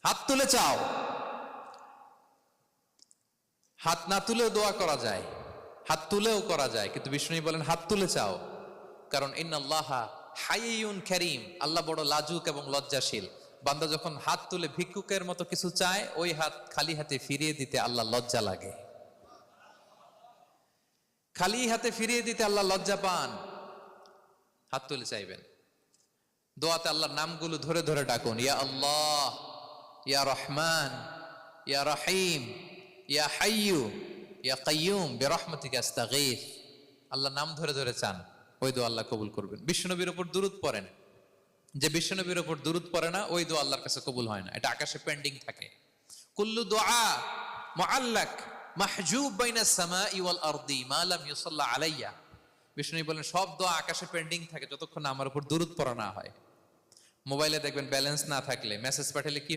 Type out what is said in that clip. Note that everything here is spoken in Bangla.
হাত তুলে চাও, হাত না তুলেও দোয়া করা যায়, হাত তুলেও করা যায়, কিন্তু বিষ্ণু বলেন হাত তুলে চাও। কারণ ইন্নাল্লাহা হাইয়ুন কারীম, আল্লাহ বড় লাজুক এবং লজ্জাশীল। বান্দা যখন হাত তুলে ভিক্ষুকের মতো কিছু চায়, ওই হাত খালি হাতে ফিরিয়ে দিতে আল্লাহ লজ্জা লাগে, খালি হাতে ফিরিয়ে দিতে আল্লাহ লজ্জা পান। হাত তুলে চাইবেন। দোয়াতে আল্লাহর নামগুলো ধরে ধরে ডাকুন, ইয়া আল্লাহ, ইয়া রহমান, ইয়া রহিম, ইয়া হাইয়ু, ইয়া কাইয়ুম বিরহমাতিকা আস্তাগীথ। আল্লাহর নাম ধরে ধরে চান, ওই দোয়া আল্লাহ কবুল করবেন। বিশ্বনবীর উপর দুরূদ পড়েন, যে বিশ্বনবীর উপর দুরূদ পড়ে না, ওই দোয়া আল্লাহর কাছে কবুল হয় না, এটা আকাশে পেন্ডিং থাকে। কুল্লু দুআ মুআল্লাক মাহজুব বাইনাস সামাই ওয়াল আরদি মা লাম ইউসাল্লা আলাইয়া। বিষ্ণু বলেন সব দোয়া আকাশে পেন্ডিং থাকে যতক্ষণ আমার উপর দুরূদ পড়া না হয়। মোবাইলে দেখবেন ব্যালেন্স না থাকলে মেসেজ পাঠালে কি